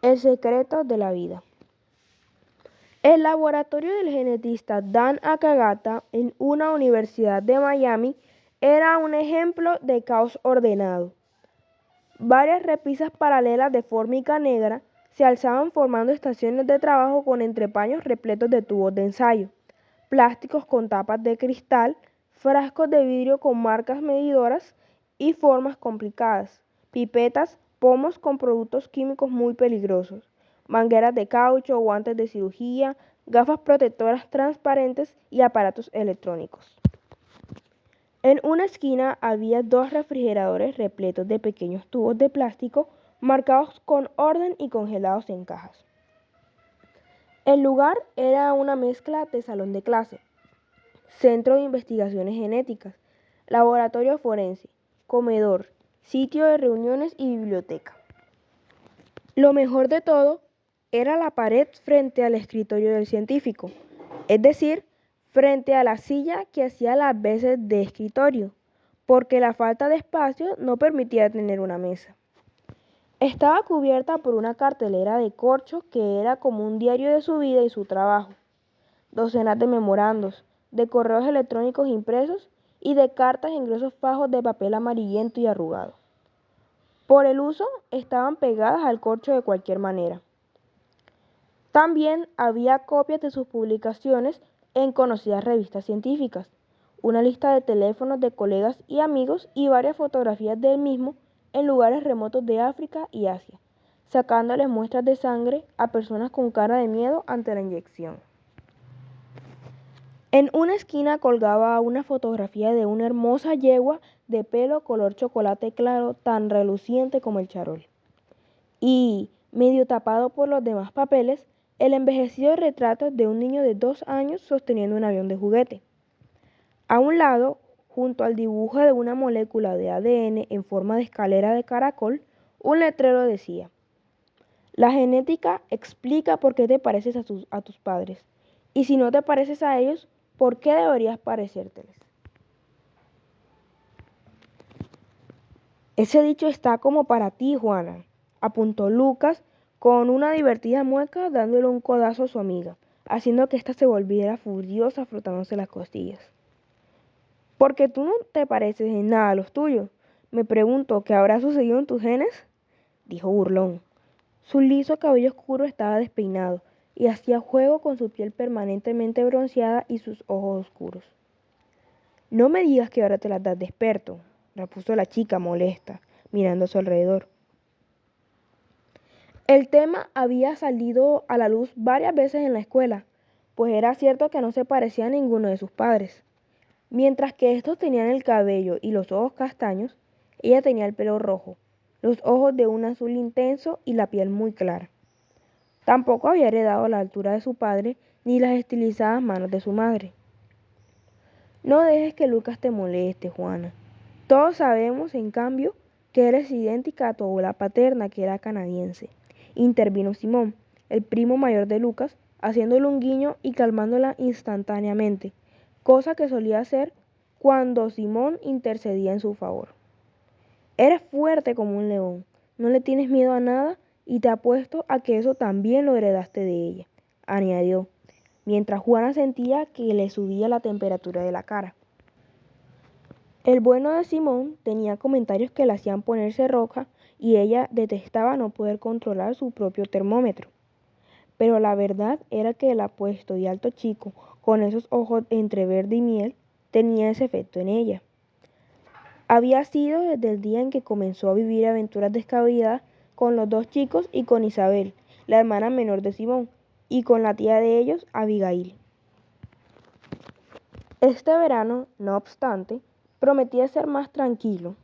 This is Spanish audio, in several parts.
El secreto de la vida. El laboratorio del genetista Dan Akagata en una universidad de Miami era un ejemplo de caos ordenado. Varias repisas paralelas de fórmica negra se alzaban formando estaciones de trabajo con entrepaños repletos de tubos de ensayo, plásticos con tapas de cristal, frascos de vidrio con marcas medidoras y formas complicadas, pipetas, pomos con productos químicos muy peligrosos, mangueras de caucho, guantes de cirugía, gafas protectoras transparentes y aparatos electrónicos. En una esquina había dos refrigeradores repletos de pequeños tubos de plástico marcados con orden y congelados en cajas. El lugar era una mezcla de salón de clase, centro de investigaciones genéticas, laboratorio forense, comedor, sitio de reuniones y biblioteca. Lo mejor de todo era la pared frente al escritorio del científico, es decir, frente a la silla que hacía las veces de escritorio, porque la falta de espacio no permitía tener una mesa. Estaba cubierta por una cartelera de corcho que era como un diario de su vida y su trabajo, docenas de memorandos, de correos electrónicos impresos y de cartas en gruesos fajos de papel amarillento y arrugado. Por el uso, estaban pegadas al corcho de cualquier manera. También había copias de sus publicaciones en conocidas revistas científicas, una lista de teléfonos de colegas y amigos y varias fotografías del mismo en lugares remotos de África y Asia, sacándoles muestras de sangre a personas con cara de miedo ante la inyección. En una esquina colgaba una fotografía de una hermosa yegua de pelo color chocolate claro, tan reluciente como el charol. Y, medio tapado por los demás papeles, el envejecido retrato de un niño de 2 años sosteniendo un avión de juguete. A un lado, junto al dibujo de una molécula de ADN en forma de escalera de caracol, un letrero decía: la genética explica por qué te pareces a tus padres, y si no te pareces a ellos, ¿por qué deberías parecérteles? Ese dicho está como para ti, Juana, apuntó Lucas con una divertida mueca dándole un codazo a su amiga, haciendo que ésta se volviera furiosa frotándose las costillas. Porque tú no te pareces en nada a los tuyos. Me pregunto, ¿qué habrá sucedido en tus genes? Dijo burlón. Su liso cabello oscuro estaba despeinado y hacía juego con su piel permanentemente bronceada y sus ojos oscuros. No me digas que ahora te las das de experto, repuso la chica molesta, mirando a su alrededor. El tema había salido a la luz varias veces en la escuela, pues era cierto que no se parecía a ninguno de sus padres. Mientras que estos tenían el cabello y los ojos castaños, ella tenía el pelo rojo, los ojos de un azul intenso y la piel muy clara. Tampoco había heredado la altura de su padre ni las estilizadas manos de su madre. No dejes que Lucas te moleste, Juana. Todos sabemos, en cambio, que eres idéntica a tu abuela paterna, que era canadiense. Intervino Simón, el primo mayor de Lucas, haciéndole un guiño y calmándola instantáneamente, cosa que solía hacer cuando Simón intercedía en su favor. Eres fuerte como un león, no le tienes miedo a nada y te apuesto a que eso también lo heredaste de ella, añadió, mientras Juana sentía que le subía la temperatura de la cara. El bueno de Simón tenía comentarios que la hacían ponerse roja y ella detestaba no poder controlar su propio termómetro. Pero la verdad era que el apuesto y alto chico, con esos ojos entre verde y miel, tenía ese efecto en ella. Había sido desde el día en que comenzó a vivir aventuras descabelladas con los dos chicos y con Isabel, la hermana menor de Simón, y con la tía de ellos, Abigail. Este verano, no obstante, prometía ser más tranquilo.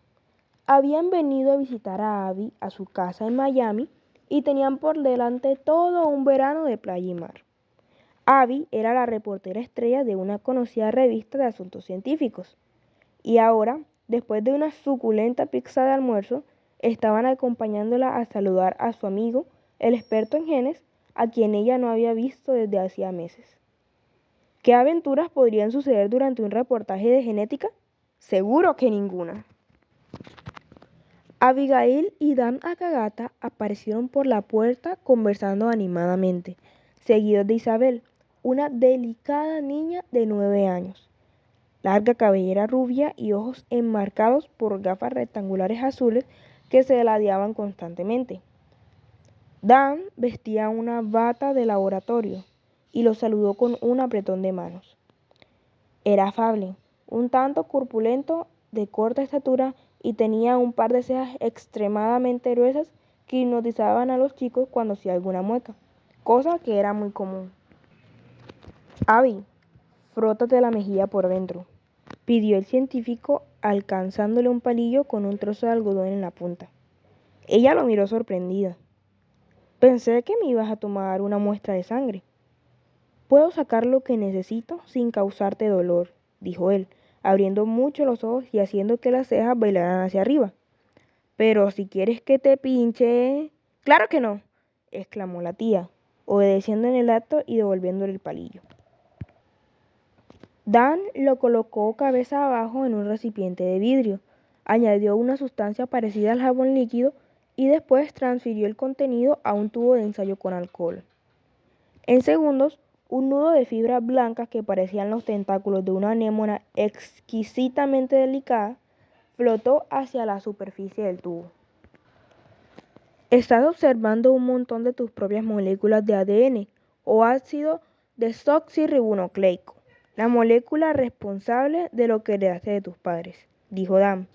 Habían venido a visitar a Abby a su casa en Miami y tenían por delante todo un verano de playa y mar. Abby era la reportera estrella de una conocida revista de asuntos científicos. Y ahora, después de una suculenta pizza de almuerzo, estaban acompañándola a saludar a su amigo, el experto en genes, a quien ella no había visto desde hacía meses. ¿Qué aventuras podrían suceder durante un reportaje de genética? Seguro que ninguna. Abigail y Dan Akagata aparecieron por la puerta conversando animadamente, seguidos de Isabel, una delicada niña de 9 años, larga cabellera rubia y ojos enmarcados por gafas rectangulares azules que se ladeaban constantemente. Dan vestía una bata de laboratorio y lo saludó con un apretón de manos. Era afable, un tanto corpulento, de corta estatura y tenía un par de cejas extremadamente gruesas que hipnotizaban a los chicos cuando hacía alguna mueca, cosa que era muy común. Abby, frótate la mejilla por dentro, pidió el científico alcanzándole un palillo con un trozo de algodón en la punta. Ella lo miró sorprendida. Pensé que me ibas a tomar una muestra de sangre. Puedo sacar lo que necesito sin causarte dolor, dijo él, abriendo mucho los ojos y haciendo que las cejas bailaran hacia arriba. Pero si quieres que te pinche... Claro que no, exclamó la tía, obedeciendo en el acto y devolviéndole el palillo. Dan lo colocó cabeza abajo en un recipiente de vidrio, añadió una sustancia parecida al jabón líquido y después transfirió el contenido a un tubo de ensayo con alcohol. En segundos, un nudo de fibras blancas que parecían los tentáculos de una anémona exquisitamente delicada flotó hacia la superficie del tubo. Estás observando un montón de tus propias moléculas de ADN o ácido desoxirribonucleico, la molécula responsable de lo que heredaste de tus padres, dijo Dan.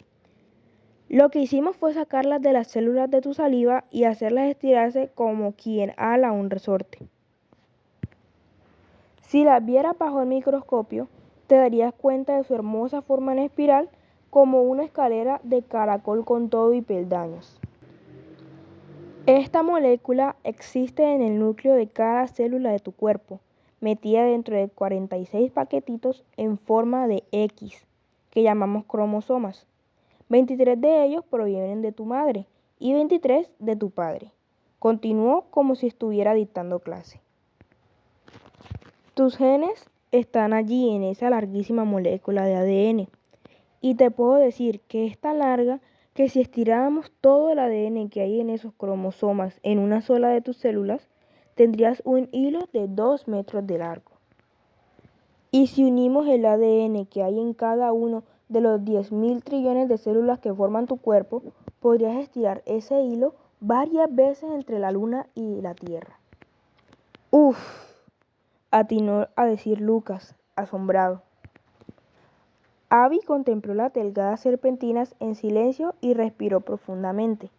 Lo que hicimos fue sacarlas de las células de tu saliva y hacerlas estirarse como quien ala un resorte. Si las vieras bajo el microscopio, te darías cuenta de su hermosa forma en espiral como una escalera de caracol con todo y peldaños. Esta molécula existe en el núcleo de cada célula de tu cuerpo, metida dentro de 46 paquetitos en forma de X, que llamamos cromosomas. 23 de ellos provienen de tu madre y 23 de tu padre. Continuó como si estuviera dictando clase. Tus genes están allí en esa larguísima molécula de ADN. Y te puedo decir que es tan larga que si estiráramos todo el ADN que hay en esos cromosomas en una sola de tus células, tendrías un hilo de 2 metros de largo. Y si unimos el ADN que hay en cada uno de los 10.000 trillones de células que forman tu cuerpo, podrías estirar ese hilo varias veces entre la Luna y la Tierra. ¡Uf! Atinó a decir Lucas, asombrado. Abby contempló las delgadas serpentinas en silencio y respiró profundamente.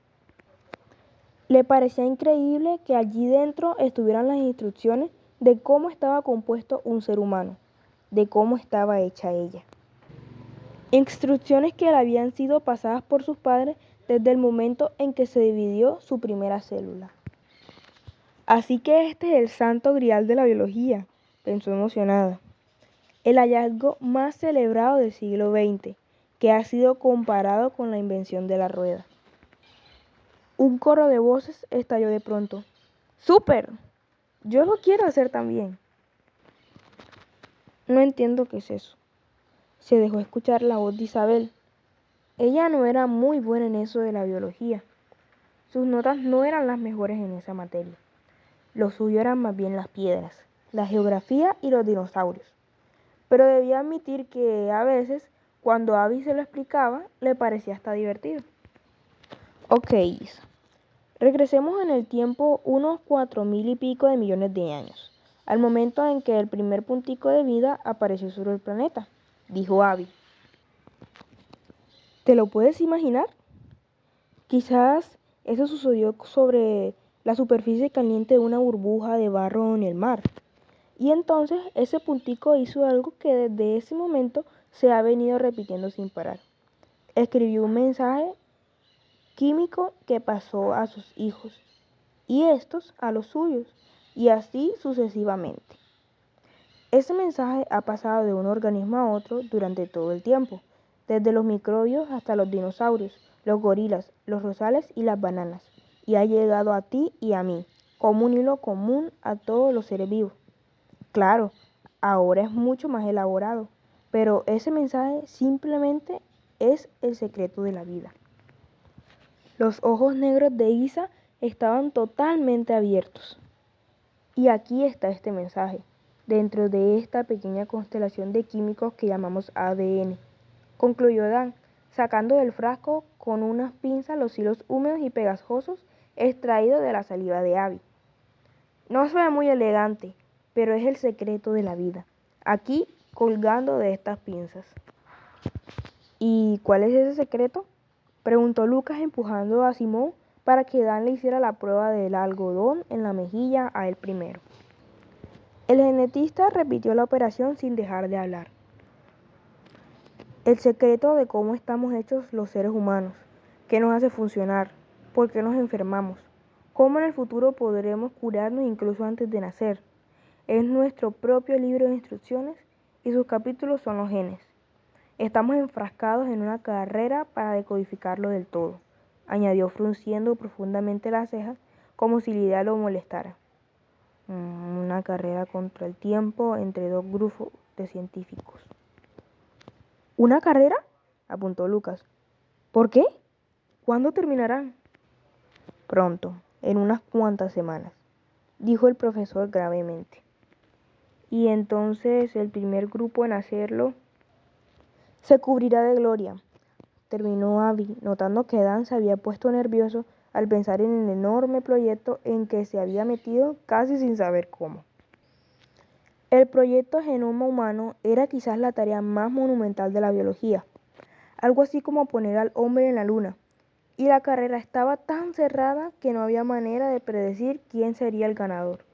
Le parecía increíble que allí dentro estuvieran las instrucciones de cómo estaba compuesto un ser humano, de cómo estaba hecha ella. Instrucciones que le habían sido pasadas por sus padres desde el momento en que se dividió su primera célula. Así que este es el santo grial de la biología, pensó emocionada. El hallazgo más celebrado del siglo XX, que ha sido comparado con la invención de la rueda. Un coro de voces estalló de pronto. ¡Súper! Yo lo quiero hacer también. No entiendo qué es eso. Se dejó escuchar la voz de Isabel. Ella no era muy buena en eso de la biología. Sus notas no eran las mejores en esa materia. Lo suyo eran más bien las piedras, la geografía y los dinosaurios. Pero debía admitir que a veces, cuando Abby se lo explicaba, le parecía hasta divertido. Ok, Isa. Regresemos en el tiempo unos 4.000 y pico de millones de años, al momento en que el primer puntico de vida apareció sobre el planeta, dijo Abby. ¿Te lo puedes imaginar? Quizás eso sucedió sobre la superficie caliente de una burbuja de barro en el mar. Y entonces ese puntico hizo algo que desde ese momento se ha venido repitiendo sin parar. Escribió un mensaje químico que pasó a sus hijos y estos a los suyos y así sucesivamente. Ese mensaje ha pasado de un organismo a otro durante todo el tiempo, desde los microbios hasta los dinosaurios, los gorilas, los rosales y las bananas, y ha llegado a ti y a mí, como un hilo común a todos los seres vivos. Claro, ahora es mucho más elaborado, pero ese mensaje simplemente es el secreto de la vida. Los ojos negros de Isa estaban totalmente abiertos. Y aquí está este mensaje, dentro de esta pequeña constelación de químicos que llamamos ADN, concluyó Dan, sacando del frasco con unas pinzas los hilos húmedos y pegajosos extraídos de la saliva de Abby. No se ve muy elegante, pero es el secreto de la vida, aquí colgando de estas pinzas. ¿Y cuál es ese secreto?, preguntó Lucas empujando a Simón para que Dan le hiciera la prueba del algodón en la mejilla a él primero. El genetista repitió la operación sin dejar de hablar. El secreto de cómo estamos hechos los seres humanos, qué nos hace funcionar, por qué nos enfermamos, cómo en el futuro podremos curarnos incluso antes de nacer. Es nuestro propio libro de instrucciones y sus capítulos son los genes. Estamos enfrascados en una carrera para decodificarlo del todo, añadió frunciendo profundamente las cejas como si la idea lo molestara. Una carrera contra el tiempo entre dos grupos de científicos. ¿Una carrera?, apuntó Lucas. ¿Por qué? ¿Cuándo terminarán? Pronto, en unas cuantas semanas, dijo el profesor gravemente. Y entonces el primer grupo en hacerlo se cubrirá de gloria, terminó Abby, notando que Dan se había puesto nervioso al pensar en el enorme proyecto en que se había metido casi sin saber cómo. El proyecto Genoma Humano era quizás la tarea más monumental de la biología, algo así como poner al hombre en la luna, y la carrera estaba tan cerrada que no había manera de predecir quién sería el ganador.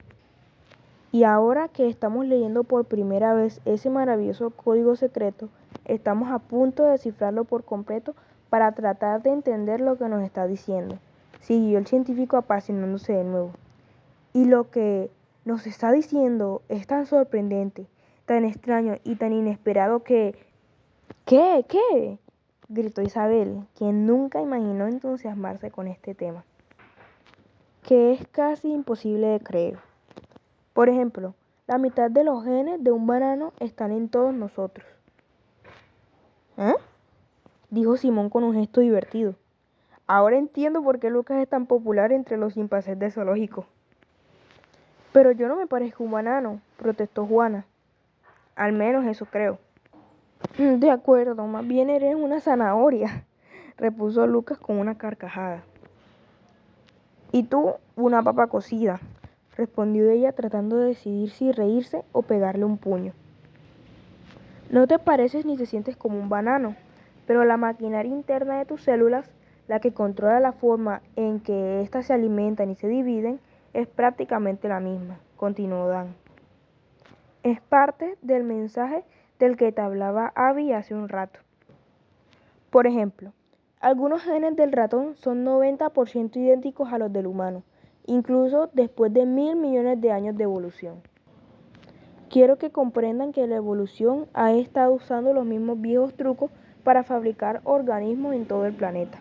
Y ahora que estamos leyendo por primera vez ese maravilloso código secreto, estamos a punto de descifrarlo por completo para tratar de entender lo que nos está diciendo, siguió el científico apasionándose de nuevo. Y lo que nos está diciendo es tan sorprendente, tan extraño y tan inesperado que... ¿Qué? Gritó Isabel, quien nunca imaginó entusiasmarse con este tema. Que es casi imposible de creer. Por ejemplo, la mitad de los genes de un banano están en todos nosotros. ¿Eh?, dijo Simón con un gesto divertido. Ahora entiendo por qué Lucas es tan popular entre los chimpancés de zoológico. Pero yo no me parezco a un banano, protestó Juana. Al menos eso creo. De acuerdo, más bien eres una zanahoria, repuso Lucas con una carcajada. Y tú, una papa cocida, respondió ella tratando de decidir si reírse o pegarle un puño. No te pareces ni te sientes como un banano, pero la maquinaria interna de tus células, la que controla la forma en que éstas se alimentan y se dividen, es prácticamente la misma, continuó Dan. Es parte del mensaje del que te hablaba Abby hace un rato. Por ejemplo, algunos genes del ratón son 90% idénticos a los del humano, incluso después de 1.000 millones de años de evolución. Quiero que comprendan que la evolución ha estado usando los mismos viejos trucos para fabricar organismos en todo el planeta.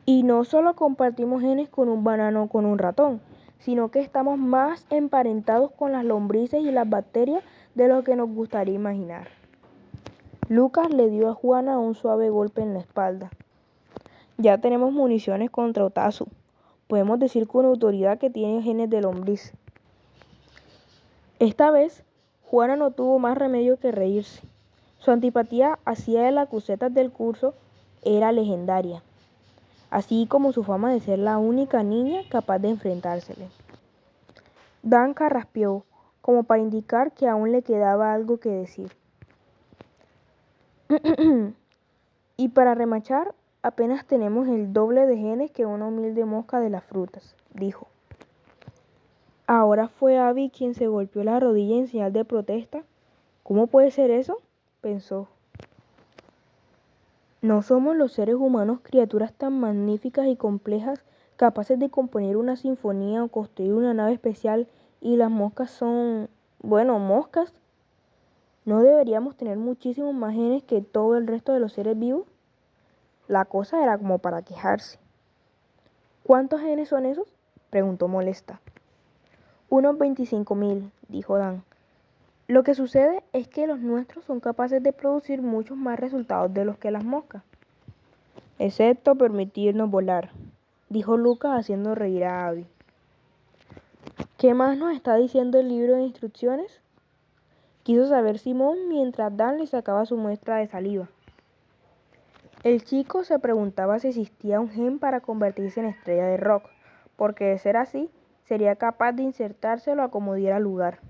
Y no solo compartimos genes con un banano o con un ratón, sino que estamos más emparentados con las lombrices y las bacterias de lo que nos gustaría imaginar. Lucas le dio a Juana un suave golpe en la espalda. Ya tenemos municiones contra Otazu. Podemos decir con autoridad que tiene genes de lombriz. Esta vez, Juana no tuvo más remedio que reírse. Su antipatía hacia las acusetas del curso era legendaria, así como su fama de ser la única niña capaz de enfrentársele. Dan carraspeó, como para indicar que aún le quedaba algo que decir. Y para remachar, apenas tenemos el doble de genes que una humilde mosca de las frutas, dijo. Ahora fue Abby quien se golpeó la rodilla en señal de protesta. ¿Cómo puede ser eso?, pensó. ¿No somos los seres humanos criaturas tan magníficas y complejas, capaces de componer una sinfonía o construir una nave especial, y las moscas son, bueno, moscas? ¿No deberíamos tener muchísimos más genes que todo el resto de los seres vivos? La cosa era como para quejarse. ¿Cuántos genes son esos?, preguntó molesta. Unos 25.000, dijo Dan. Lo que sucede es que los nuestros son capaces de producir muchos más resultados de los que las moscas. excepto permitirnos volar, dijo Lucas haciendo reír a Abby. ¿Qué más nos está diciendo el libro de instrucciones? Quiso saber Simón mientras Dan le sacaba su muestra de saliva. El chico se preguntaba si existía un gen para convertirse en estrella de rock, porque de ser así, sería capaz de insertárselo a como diera lugar.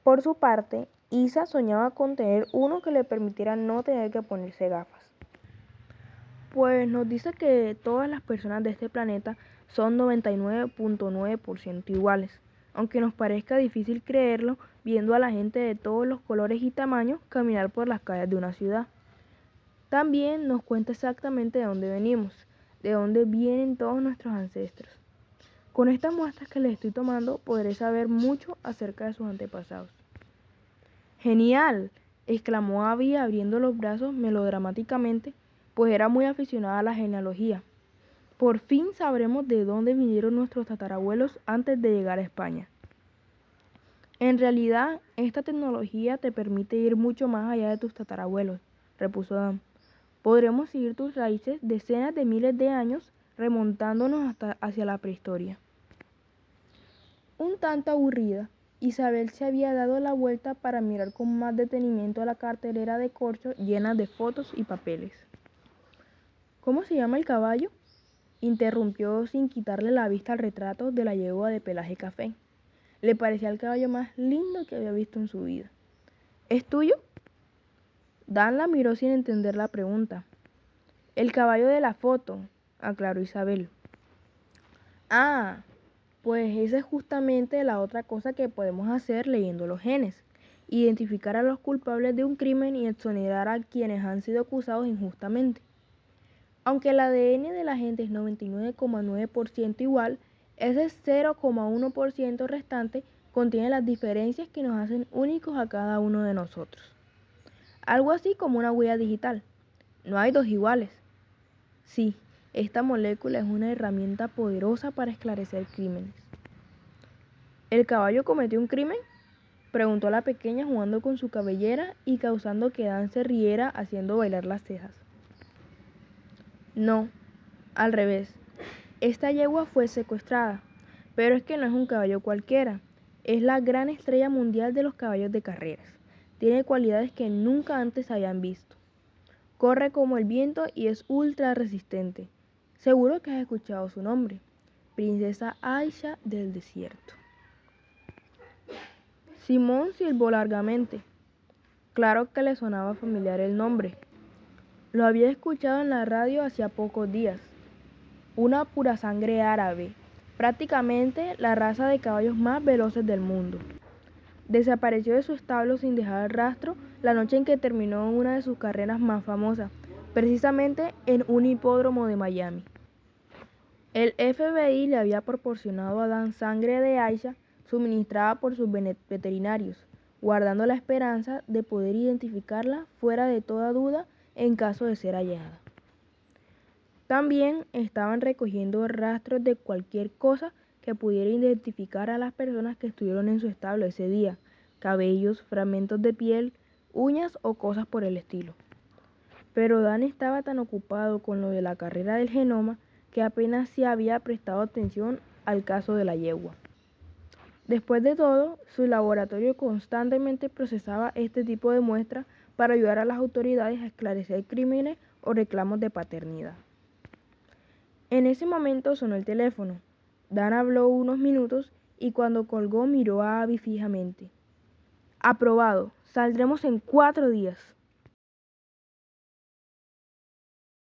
Por su parte, Isa soñaba con tener uno que le permitiera no tener que ponerse gafas. Pues nos dice que todas las personas de este planeta son 99.9% iguales, aunque nos parezca difícil creerlo viendo a la gente de todos los colores y tamaños caminar por las calles de una ciudad. También nos cuenta exactamente de dónde venimos, de dónde vienen todos nuestros ancestros. Con estas muestras que les estoy tomando podré saber mucho acerca de sus antepasados. ¡Genial!, exclamó Abby abriendo los brazos melodramáticamente, pues era muy aficionada a la genealogía. Por fin sabremos de dónde vinieron nuestros tatarabuelos antes de llegar a España. En realidad, esta tecnología te permite ir mucho más allá de tus tatarabuelos, repuso Dan. Podremos seguir tus raíces decenas de miles de años remontándonos hasta hacia la prehistoria. Un tanto aburrida, Isabel se había dado la vuelta para mirar con más detenimiento la cartelera de corcho llena de fotos y papeles. ¿Cómo se llama el caballo?, interrumpió sin quitarle la vista al retrato de la yegua de pelaje café. Le parecía el caballo más lindo que había visto en su vida. ¿Es tuyo? Dan la miró sin entender la pregunta. El caballo de la foto, aclaró Isabel. Ah, pues esa es justamente la otra cosa que podemos hacer leyendo los genes. Identificar a los culpables de un crimen y exonerar a quienes han sido acusados injustamente. Aunque el ADN de la gente es 99,9% igual, ese 0,1% restante contiene las diferencias que nos hacen únicos a cada uno de nosotros. Algo así como una huella digital. No hay dos iguales. Sí, esta molécula es una herramienta poderosa para esclarecer crímenes. ¿El caballo cometió un crimen?, preguntó la pequeña jugando con su cabellera y causando que Dan se riera haciendo bailar las cejas. No, al revés. Esta yegua fue secuestrada, pero es que no es un caballo cualquiera. Es la gran estrella mundial de los caballos de carreras. Tiene cualidades que nunca antes habían visto. Corre como el viento y es ultra resistente. Seguro que has escuchado su nombre. Princesa Aisha del desierto. Simón silbó largamente. Claro que le sonaba familiar el nombre. Lo había escuchado en la radio hacía pocos días. Una pura sangre árabe, prácticamente la raza de caballos más veloces del mundo. Desapareció de su establo sin dejar rastro la noche en que terminó una de sus carreras más famosas, precisamente en un hipódromo de Miami. El FBI le había proporcionado a Dan sangre de Aisha suministrada por sus veterinarios, guardando la esperanza de poder identificarla fuera de toda duda en caso de ser hallada. También estaban recogiendo rastros de cualquier cosa que pudiera identificar a las personas que estuvieron en su establo ese día, cabellos, fragmentos de piel, uñas o cosas por el estilo. Pero Dan estaba tan ocupado con lo de la carrera del genoma que apenas se había prestado atención al caso de la yegua. Después de todo, su laboratorio constantemente procesaba este tipo de muestras para ayudar a las autoridades a esclarecer crímenes o reclamos de paternidad. En ese momento sonó el teléfono. Dan habló unos minutos y cuando colgó miró a Abby fijamente. Aprobado, saldremos en 4 días.